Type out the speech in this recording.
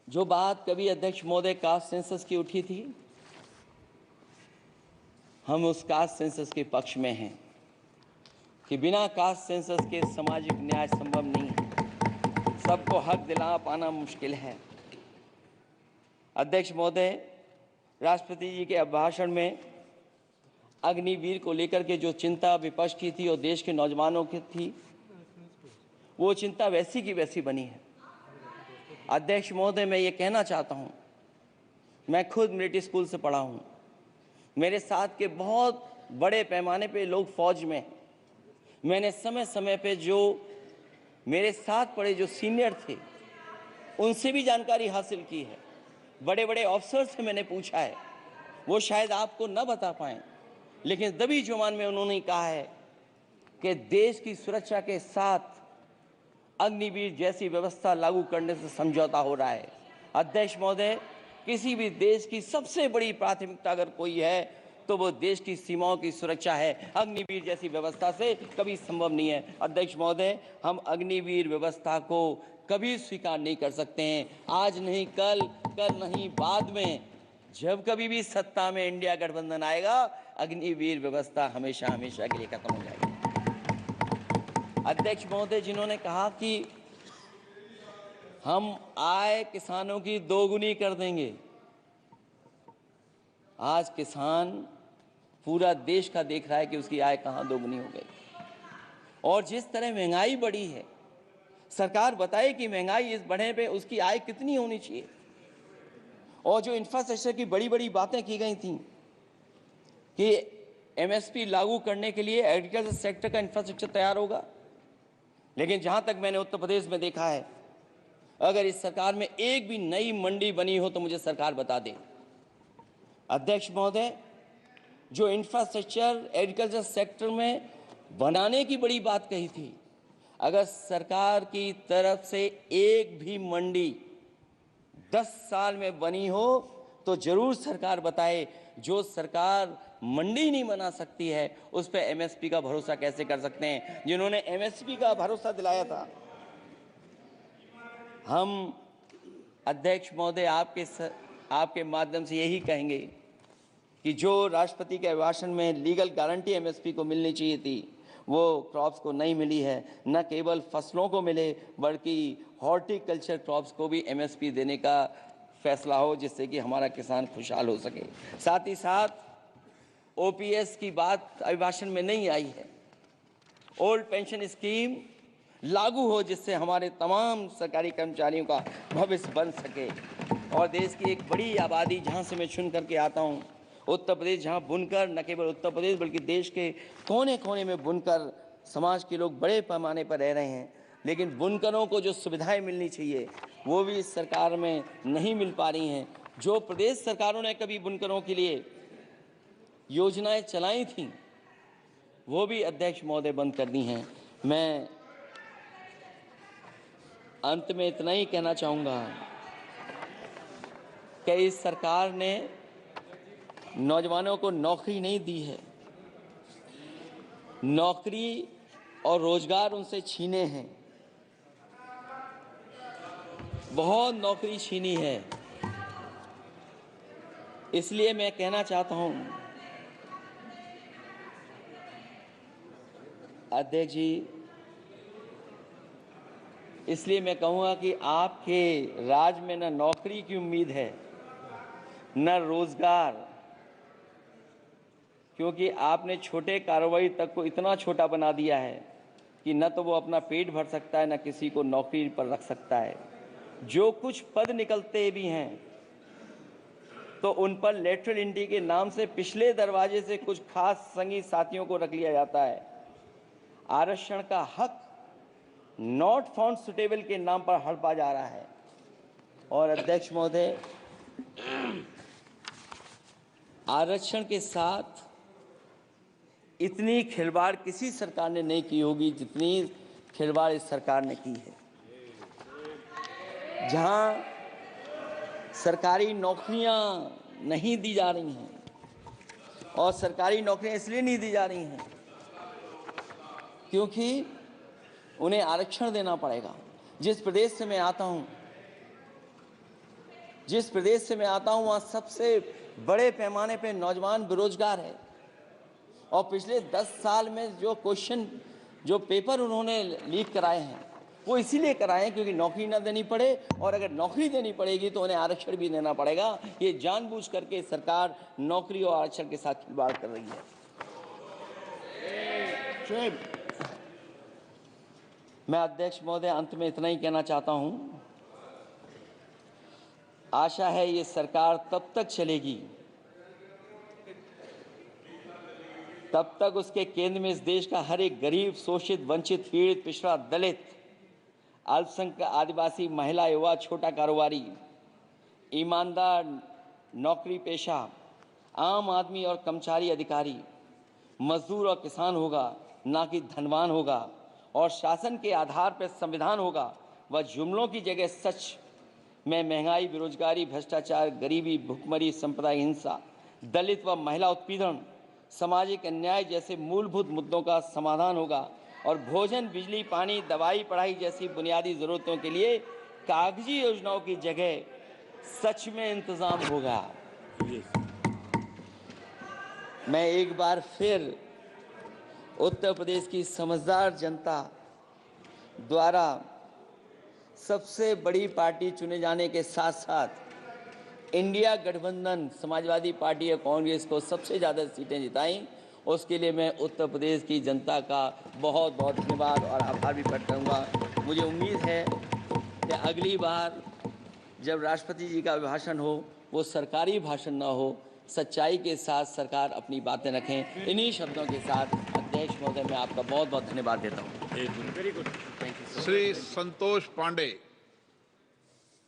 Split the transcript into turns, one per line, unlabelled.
जो बात कभी अध्यक्ष महोदय कास्ट सेंसस की उठी थी, हम उस कास्ट सेंसस के पक्ष में हैं कि बिना कास्ट सेंसस के सामाजिक न्याय संभव नहीं है। सबको हक दिला पाना मुश्किल है। अध्यक्ष महोदय, राष्ट्रपति जी के अभिभाषण में अग्निवीर को लेकर के जो चिंता विपक्ष की थी और देश के नौजवानों की थी, वो चिंता वैसी की वैसी बनी है। अध्यक्ष महोदय, मैं ये कहना चाहता हूँ, मैं खुद मिलिट्री स्कूल से पढ़ा हूँ। मेरे साथ के बहुत बड़े पैमाने पे लोग फौज में हैं। मैंने समय समय पे जो मेरे साथ पढ़े जो सीनियर थे, उनसे भी जानकारी हासिल की है। बड़े बड़े ऑफिसर से मैंने पूछा है, वो शायद आपको न बता पाएँ, लेकिन दबी जुबान में उन्होंने कहा है कि देश की सुरक्षा के साथ अग्निवीर जैसी व्यवस्था लागू करने से समझौता हो रहा है। अध्यक्ष महोदय, किसी भी देश की सबसे बड़ी प्राथमिकता अगर कोई है तो वो देश की सीमाओं की सुरक्षा है। अग्निवीर जैसी व्यवस्था से कभी संभव नहीं है। अध्यक्ष महोदय, हम अग्निवीर व्यवस्था को कभी स्वीकार नहीं कर सकते हैं। आज नहीं कल, कल नहीं बाद में, जब कभी भी सत्ता में इंडिया गठबंधन आएगा, अग्निवीर व्यवस्था हमेशा हमेशा के लिए खत्म हो जाएगी। अध्यक्ष महोदय, जिन्होंने कहा कि हम आय किसानों की दोगुनी कर देंगे, आज किसान पूरा देश का देख रहा है कि उसकी आय कहां दोगुनी हो गई। और जिस तरह महंगाई बढ़ी है, सरकार बताए कि महंगाई इस बढ़ने पे उसकी आय कितनी होनी चाहिए। और जो इंफ्रास्ट्रक्चर की बड़ी बड़ी बातें की गई थी कि एमएसपी लागू करने के लिए एग्रीकल्चर सेक्टर का इंफ्रास्ट्रक्चर तैयार होगा, लेकिन जहां तक मैंने उत्तर प्रदेश में देखा है, अगर इस सरकार में एक भी नई मंडी बनी हो तो मुझे सरकार बता दे। अध्यक्ष महोदय, जो इंफ्रास्ट्रक्चर एग्रीकल्चर सेक्टर में बनाने की बड़ी बात कही थी, अगर सरकार की तरफ से एक भी मंडी 10 साल में बनी हो तो जरूर सरकार बताए। जो सरकार मंडी नहीं बना सकती है, उस पर एमएसपी का भरोसा कैसे कर सकते हैं? जिन्होंने एमएसपी का भरोसा दिलाया था, हम अध्यक्ष महोदय आपके माध्यम से यही कहेंगे कि जो राष्ट्रपति के अभिभाषण में लीगल गारंटी एमएसपी को मिलनी चाहिए थी, वो क्रॉप्स को नहीं मिली है। न केवल फसलों को मिले, बल्कि हॉर्टिकल्चर क्रॉप्स को भी एमएसपी देने का फैसला हो, जिससे कि हमारा किसान खुशहाल हो सके। साथ ही साथ ओपीएस की बात अभिभाषण में नहीं आई है। ओल्ड पेंशन स्कीम लागू हो, जिससे हमारे तमाम सरकारी कर्मचारियों का भविष्य बन सके। और देश की एक बड़ी आबादी, जहाँ से मैं चुन करके आता हूँ, उत्तर प्रदेश, जहाँ बुनकर, न केवल उत्तर प्रदेश बल्कि देश के कोने कोने में बुनकर समाज के लोग बड़े पैमाने पर रह रहे हैं, लेकिन बुनकरों को जो सुविधाएं मिलनी चाहिए वो भी इस सरकार में नहीं मिल पा रही हैं। जो प्रदेश सरकारों ने कभी बुनकरों के लिए योजनाएं चलाई थीं, वो भी अध्यक्ष महोदय बंद कर दी हैं। मैं अंत में इतना ही कहना चाहूँगा कि इस सरकार ने नौजवानों को नौकरी नहीं दी है, नौकरी और रोजगार उनसे छीने हैं, बहुत नौकरी छीनी है। इसलिए मैं कहना चाहता हूं अध्यक्ष जी, इसलिए मैं कहूँगा कि आपके राज में न नौकरी की उम्मीद है, न रोजगार, क्योंकि आपने छोटे कारोबारी तक को इतना छोटा बना दिया है कि न तो वो अपना पेट भर सकता है, न किसी को नौकरी पर रख सकता है। जो कुछ पद निकलते भी हैं तो उन पर लेटरल एंट्री के नाम से पिछले दरवाजे से कुछ खास संगी साथियों को रख लिया जाता है। आरक्षण का हक नॉट फाउंड सुटेबल के नाम पर हड़पा जा रहा है। और अध्यक्ष महोदय, आरक्षण के साथ इतनी खिलवाड़ किसी सरकार ने नहीं की होगी जितनी खिलवाड़ इस सरकार ने की है। जहां सरकारी नौकरियां नहीं दी जा रही हैं, और सरकारी नौकरियां इसलिए नहीं दी जा रही हैं क्योंकि उन्हें आरक्षण देना पड़ेगा। जिस प्रदेश से मैं आता हूं, जिस प्रदेश से मैं आता हूं वहां सबसे बड़े पैमाने पे नौजवान बेरोजगार है और पिछले 10 साल में जो क्वेश्चन जो पेपर उन्होंने लीक कराए हैं वो इसीलिए कराए हैं क्योंकि नौकरी ना देनी पड़े, और अगर नौकरी देनी पड़ेगी तो उन्हें आरक्षण भी देना पड़ेगा। ये जानबूझ करके सरकार नौकरी और आरक्षण के साथ खिलवाड़ कर रही है। मैं अध्यक्ष महोदय अंत में इतना ही कहना चाहता हूं, आशा है ये सरकार तब तक चलेगी तब तक उसके केंद्र में इस देश का हर एक गरीब, शोषित, वंचित, पीड़ित, पिछड़ा, दलित, अल्पसंख्यक, आदिवासी, महिला, युवा, छोटा कारोबारी, ईमानदार, नौकरी पेशा, आम आदमी और कर्मचारी, अधिकारी, मजदूर और किसान होगा, ना कि धनवान होगा। और शासन के आधार पर संविधान होगा। वह जुमलों की जगह सच में महंगाई, बेरोजगारी, भ्रष्टाचार, गरीबी, भुखमरी, सांप्रदायिक हिंसा, दलित व महिला उत्पीड़न, सामाजिक अन्याय जैसे मूलभूत मुद्दों का समाधान होगा। और भोजन, बिजली, पानी, दवाई, पढ़ाई जैसी बुनियादी जरूरतों के लिए कागजी योजनाओं की जगह सच में इंतजाम होगा। मैं एक बार फिर उत्तर प्रदेश की समझदार जनता द्वारा सबसे बड़ी पार्टी चुने जाने के साथ साथ इंडिया गठबंधन समाजवादी पार्टी और कांग्रेस को सबसे ज़्यादा सीटें जिताई, उसके लिए मैं उत्तर प्रदेश की जनता का बहुत बहुत धन्यवाद और आभार भी प्रकट करूँगा। मुझे उम्मीद है कि अगली बार जब राष्ट्रपति जी का भाषण हो वो सरकारी भाषण ना हो, सच्चाई के साथ सरकार अपनी बातें रखें। इन्हीं शब्दों के साथ अध्यक्ष महोदय मैं आपका बहुत बहुत धन्यवाद देता हूँ।
श्री संतोष पांडे।